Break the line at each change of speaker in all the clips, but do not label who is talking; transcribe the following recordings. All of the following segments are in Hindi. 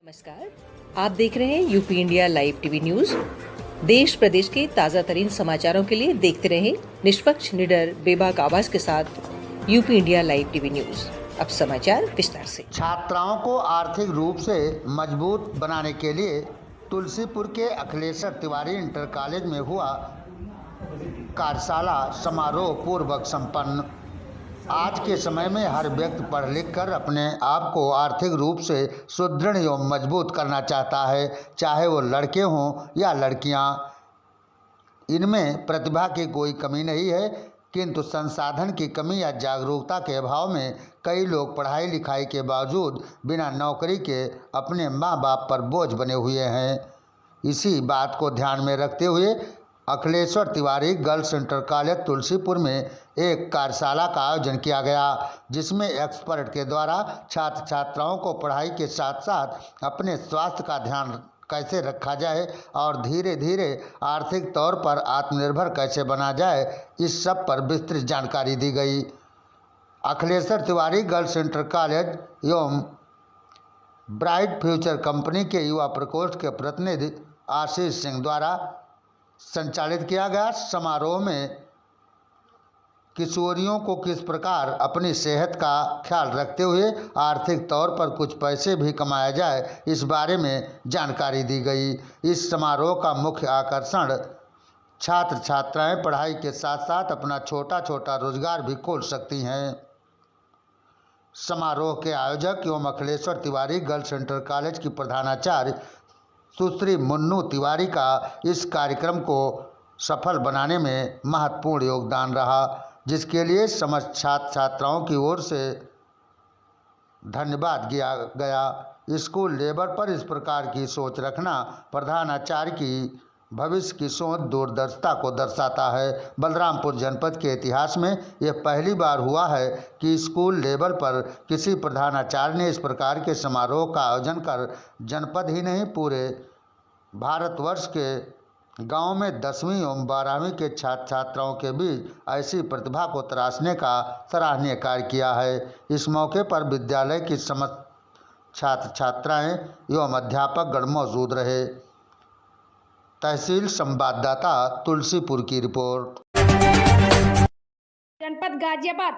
नमस्कार, आप देख रहे हैं UP India live TV news. देश प्रदेश के ताजा तरीन समाचारों के लिए देखते रहें निष्पक्ष, निडर, बेबाक आवाज के साथ UP India live TV news. अब समाचार विस्तार से।
छात्राओं को आर्थिक रूप से मजबूत बनाने के लिए तुलसीपुर के अखिलेश्वर तिवारी इंटर कॉलेज में हुआ कार्यशाला समारोह पूर्वक संपन्न। आज के समय में हर व्यक्ति पढ़ लिख कर अपने आप को आर्थिक रूप से सुदृढ़ एवं मजबूत करना चाहता है, चाहे वो लड़के हों या लड़कियां। इनमें प्रतिभा की कोई कमी नहीं है, किंतु संसाधन की कमी या जागरूकता के अभाव में कई लोग पढ़ाई लिखाई के बावजूद बिना नौकरी के अपने माँ बाप पर बोझ बने हुए हैं। इसी बात को ध्यान में रखते हुए Akhileshwar Tiwari girls inter college Tulsipur में एक कार्यशाला का आयोजन किया गया, जिसमें एक्सपर्ट के द्वारा छात्र छात्राओं को पढ़ाई के साथ साथ अपने स्वास्थ्य का ध्यान कैसे रखा जाए और धीरे धीरे आर्थिक तौर पर आत्मनिर्भर कैसे बना जाए, इस सब पर विस्तृत जानकारी दी गई। Akhileshwar Tiwari girls inter college एवं ब्राइट फ्यूचर कंपनी के युवा प्रकोष्ठ के प्रतिनिधि आशीष सिंह द्वारा संचालित किया गया समारोह में किशोरियों को किस प्रकार अपनी सेहत का ख्याल रखते हुए आर्थिक तौर पर कुछ पैसे भी कमाया जाए, इस बारे में जानकारी दी गई। इस समारोह का मुख्य आकर्षण छात्र छात्राएं पढ़ाई के साथ साथ अपना छोटा छोटा रोजगार भी खोल सकती हैं। समारोह के आयोजक एवं Akhileshwar Tiwari girls inter college की प्रधानाचार्य सुश्री मुन्नू तिवारी का इस कार्यक्रम को सफल बनाने में महत्वपूर्ण योगदान रहा, जिसके लिए समस्त छात्र छात्राओं की ओर से धन्यवाद किया गया। स्कूल लेवल पर इस प्रकार की सोच रखना प्रधानाचार्य की भविष्य की सोच दूरदर्शिता को दर्शाता है। बलरामपुर जनपद के इतिहास में यह पहली बार हुआ है कि स्कूल लेवल पर किसी प्रधानाचार्य ने इस प्रकार के समारोह का आयोजन कर जनपद ही नहीं पूरे भारतवर्ष के गांव में 10वीं एवं 12वीं के छात्र छात्राओं के बीच ऐसी प्रतिभा को तराशने का सराहनीय कार्य किया है। इस मौके पर विद्यालय की समस्त छात्र छात्राएं एवं अध्यापक गण मौजूद रहे। तहसील संवाददाता तुलसीपुर की रिपोर्ट।
जनपद गाजियाबाद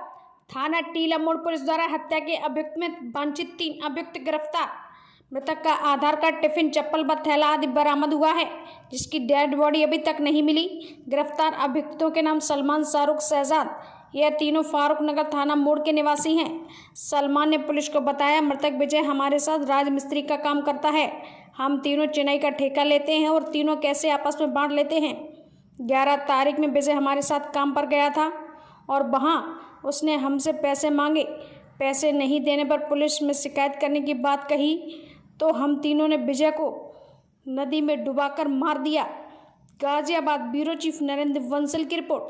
थाना टीला मोड़ पुलिस द्वारा हत्या के अभियुक्त में वांछित 3 अभियुक्त गिरफ्तार। मृतक का आधार कार्ड, टिफिन, चप्पल व थैला आदि बरामद हुआ है, जिसकी डेड बॉडी अभी तक नहीं मिली। गिरफ्तार अभियुक्तों के नाम सलमान, शाहरुख, शहजाद। यह तीनों फारूक नगर थाना मोड़ के निवासी हैं। सलमान ने पुलिस को बताया, मृतक विजय हमारे साथ राजमिस्त्री का काम करता है। हम तीनों चेन्नई का ठेका लेते हैं और तीनों कैसे आपस में बांट लेते हैं। 11 तारीख में विजय हमारे साथ काम पर गया था और वहाँ उसने हमसे पैसे मांगे। पैसे नहीं देने पर पुलिस में शिकायत करने की बात कही तो हम तीनों ने विजय को नदी में डुबाकर मार दिया। गाजियाबाद ब्यूरो चीफ नरेंद्र बंसल की रिपोर्ट।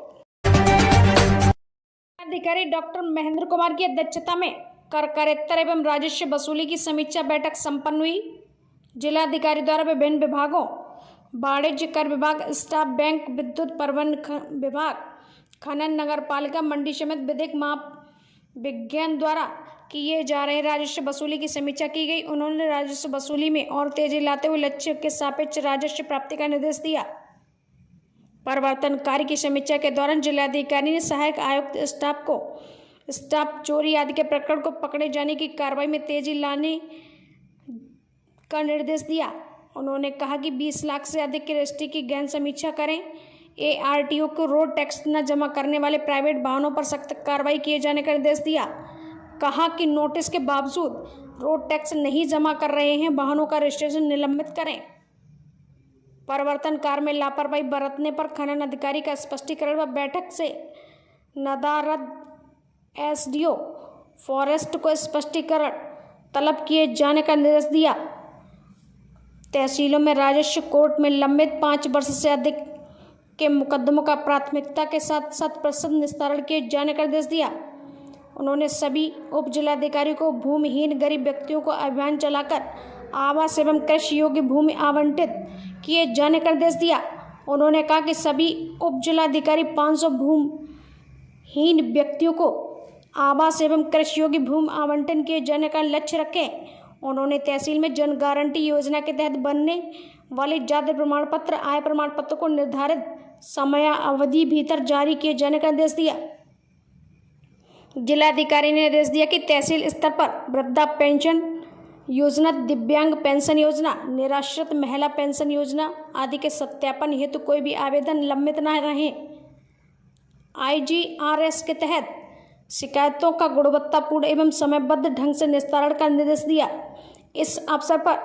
अधिकारी डॉक्टर महेंद्र कुमार की अध्यक्षता में कर करेत्तर एवं राजस्व वसूली की समीक्षा बैठक संपन्न हुई। जिलाधिकारी द्वारा विभिन्न विभागों, वाणिज्य कर विभाग, स्टाफ, बैंक, विद्युत प्रबंधन विभाग, खनन, नगर पालिका, मंडी समेत विधिक माप विज्ञान द्वारा किए जा रहे राजस्व वसूली की समीक्षा की गई। उन्होंने राजस्व वसूली में और तेजी लाते हुए लक्ष्य के सापेक्ष राजस्व प्राप्ति का निर्देश दिया। परिवर्तन कार्य की समीक्षा के दौरान जिलाधिकारी ने सहायक आयुक्त स्टाफ को स्टाफ चोरी आदि के प्रकरण को पकड़े जाने की कार्रवाई में तेजी लाने का निर्देश दिया। उन्होंने कहा कि 20 लाख से अधिक की रजिस्ट्री की गहन समीक्षा करें। ARTO को रोड टैक्स न जमा करने वाले प्राइवेट वाहनों पर सख्त कार्रवाई किए जाने का निर्देश दिया। कहा कि नोटिस के बावजूद रोड टैक्स नहीं जमा कर रहे हैं, वाहनों का रजिस्ट्रेशन निलंबित करें। परिवर्तन कार्य में लापरवाही बरतने पर खनन अधिकारी का स्पष्टीकरण व बैठक से नदारद SDO फॉरेस्ट को स्पष्टीकरण तलब किए जाने का निर्देश दिया। तहसीलों में राजस्व कोर्ट में लंबित 5 वर्ष से अधिक के मुकदमों का प्राथमिकता के साथ 100% निस्तारण किए जाने का निर्देश दिया। उन्होंने सभी उप जिलाधिकारी को भूमिहीन गरीब व्यक्तियों को अभियान चलाकर आवास एवं कृषि योग्य भूमि आवंटित किए जाने का निर्देश दिया। उन्होंने कहा कि सभी उप जिलाधिकारी 500 भूमिहीन व्यक्तियों को आवास एवं कृषि योग्य भूमि आवंटन किए जाने का लक्ष्य रखें। उन्होंने तहसील में जन गारंटी योजना के तहत बनने वाले जाति प्रमाण पत्र, आय प्रमाण पत्र को निर्धारित समयावधि भीतर जारी किए जाने का निर्देश दिया। जिलाधिकारी ने निर्देश दिया कि तहसील स्तर पर वृद्धा पेंशन योजना, दिव्यांग पेंशन योजना, निराश्रित महिला पेंशन योजना आदि के सत्यापन हेतु कोई भी आवेदन लंबित न रहे। IGRS के तहत शिकायतों का गुणवत्तापूर्ण एवं समयबद्ध ढंग से निस्तारण का निर्देश दिया। इस अवसर पर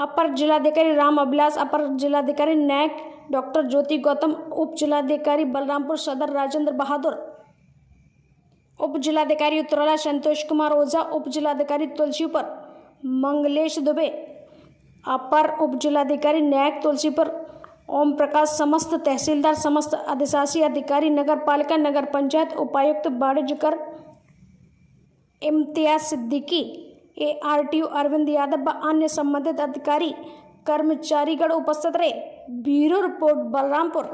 अपर जिलाधिकारी राम अभिलाष, अपर जिलाधिकारी न्यायिक डॉक्टर ज्योति गौतम, उप जिलाधिकारी बलरामपुर सदर राजेंद्र बहादुर, उप जिलाधिकारी उत्तराला संतोष कुमार ओझा, उप जिलाधिकारी तुलसीपुर मंगलेश दुबे, अपर उप जिलाधिकारी न्यायिक तुलसीपुर ओम प्रकाश, समस्त तहसीलदार, समस्त अधिशासी अधिकारी, नगर पालिका, नगर पंचायत, उपायुक्त वाणिज्यकर इम्तियाज सिद्दीकी, ARTO अरविंद यादव व अन्य संबंधित अधिकारी कर्मचारीगण उपस्थित रहे। Bureau report Balrampur.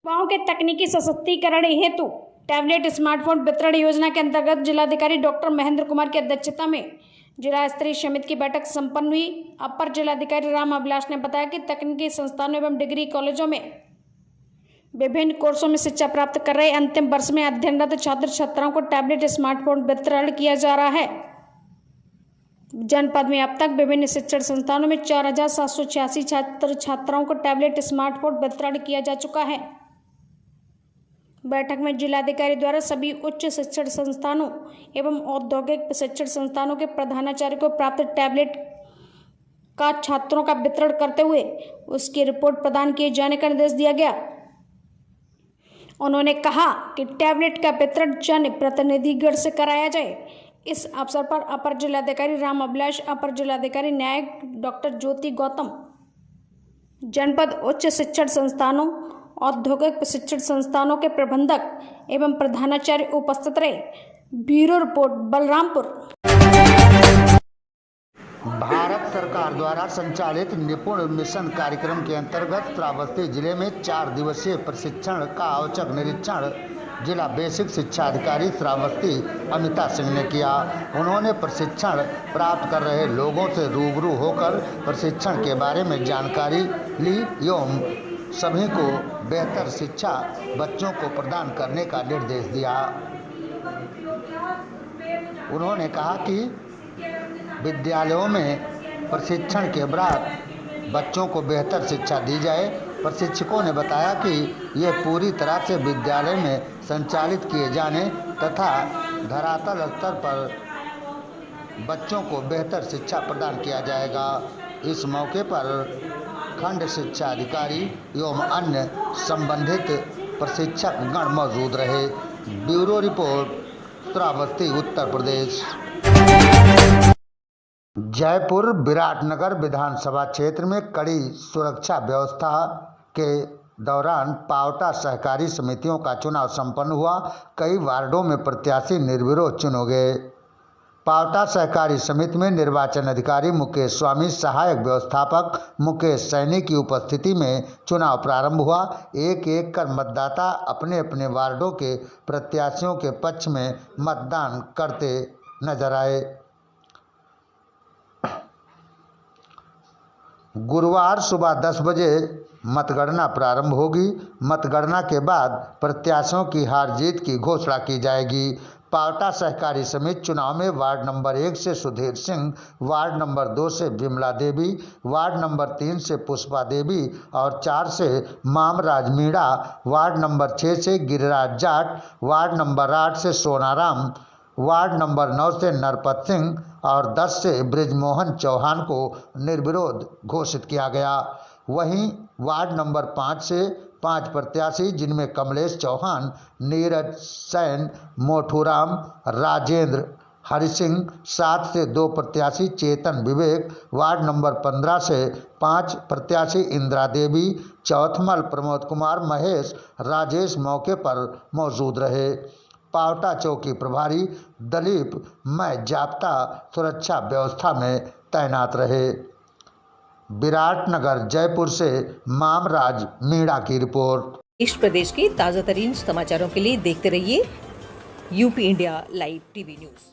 युवाओं के तकनीकी सशक्तिकरण हेतु टैबलेट स्मार्टफोन वितरण योजना के अंतर्गत जिलाधिकारी डॉक्टर महेंद्र कुमार की अध्यक्षता में जिला स्तरीय समिति की बैठक संपन्न हुई। अपर जिलाधिकारी राम अभिलाष ने बताया कि तकनीकी संस्थानों एवं डिग्री कॉलेजों में विभिन्न कोर्सों में शिक्षा प्राप्त कर रहे अंतिम वर्ष में अध्ययनरत छात्र छात्राओं को टैबलेट स्मार्टफोन वितरण किया जा रहा है। जनपद में अब तक विभिन्न शिक्षण संस्थानों में 4786 छात्र छात्राओं को टैबलेट स्मार्टफोन वितरण किया जा चुका है। बैठक में जिलाधिकारी द्वारा सभी उच्च शिक्षण संस्थानों एवं औद्योगिक शिक्षण संस्थानों के प्रधानाचार्य को प्राप्त टैबलेट का छात्रों का वितरण करते हुए उसकी रिपोर्ट प्रदान किए जाने का निर्देश दिया गया। उन्होंने कहा कि टैबलेट का वितरण जन प्रतिनिधिगण से कराया जाए। इस अवसर पर अपर जिलाधिकारी राम अभिलाष, अपर जिलाधिकारी न्यायिक डॉक्टर ज्योति गौतम, जनपद उच्च शिक्षण संस्थानों, औद्योगिक शिक्षण संस्थानों के प्रबंधक एवं प्रधानाचार्य उपस्थित रहे। Bureau report Balrampur.
भारत सरकार द्वारा संचालित निपुण मिशन कार्यक्रम के अंतर्गत श्रावस्ती जिले में 4 दिवसीय प्रशिक्षण का औचक निरीक्षण जिला बेसिक शिक्षा अधिकारी श्रावस्ती अमिता सिंह ने किया। उन्होंने प्रशिक्षण प्राप्त कर रहे लोगों से रूबरू होकर प्रशिक्षण के बारे में जानकारी ली एवं सभी को बेहतर शिक्षा बच्चों को प्रदान करने का निर्देश दिया। उन्होंने कहा कि विद्यालयों में प्रशिक्षण के बाद बच्चों को बेहतर शिक्षा दी जाए। प्रशिक्षकों ने बताया कि ये पूरी तरह से विद्यालय में संचालित किए जाने तथा धरातल स्तर पर बच्चों को बेहतर शिक्षा प्रदान किया जाएगा। इस मौके पर खंड शिक्षा अधिकारी एवं अन्य संबंधित प्रशिक्षक गण मौजूद रहे। Bureau report Shravasti Uttar Pradesh. जयपुर विराटनगर विधानसभा क्षेत्र में कड़ी सुरक्षा व्यवस्था के दौरान पावटा सहकारी समितियों का चुनाव संपन्न हुआ। कई वार्डों में प्रत्याशी निर्विरोध चुने गए। पावटा सहकारी समिति में निर्वाचन अधिकारी मुकेश स्वामी, सहायक व्यवस्थापक मुकेश सैनी की उपस्थिति में चुनाव प्रारंभ हुआ। एक एक कर मतदाता अपने अपने वार्डों के प्रत्याशियों के पक्ष में मतदान करते नजर आए। गुरुवार सुबह 10 बजे मतगणना प्रारंभ होगी। मतगणना के बाद प्रत्याशियों की हार जीत की घोषणा की जाएगी। पावटा सहकारी समिति चुनाव में वार्ड नंबर 1 से सुधीर सिंह, वार्ड नंबर 2 से विमला देवी, वार्ड नंबर 3 से पुष्पा देवी और 4 से मामराज मीणा, वार्ड नंबर 6 से गिरिराज जाट, वार्ड नंबर 8 से सोनाराम, वार्ड नंबर 9 से नरपत सिंह और 10 से ब्रिजमोहन चौहान को निर्विरोध घोषित किया गया। वहीं वार्ड नंबर 5 से 5 प्रत्याशी जिनमें कमलेश चौहान, नीरज सैन, मोठूराम, राजेंद्र हरिसिंह, 7 से 2 प्रत्याशी चेतन विवेक, वार्ड नंबर 15 से 5 प्रत्याशी इंदिरा देवी, चौथमल प्रमोद कुमार, महेश, राजेश मौके पर मौजूद रहे। पावटा चौकी प्रभारी दलीप मैं जाप्ता सुरक्षा व्यवस्था में तैनात रहे। विराटनगर जयपुर से मामराज मीणा की रिपोर्ट।
देश प्रदेश के ताज़ा तरीन समाचारों के लिए देखते रहिए UP India live TV news.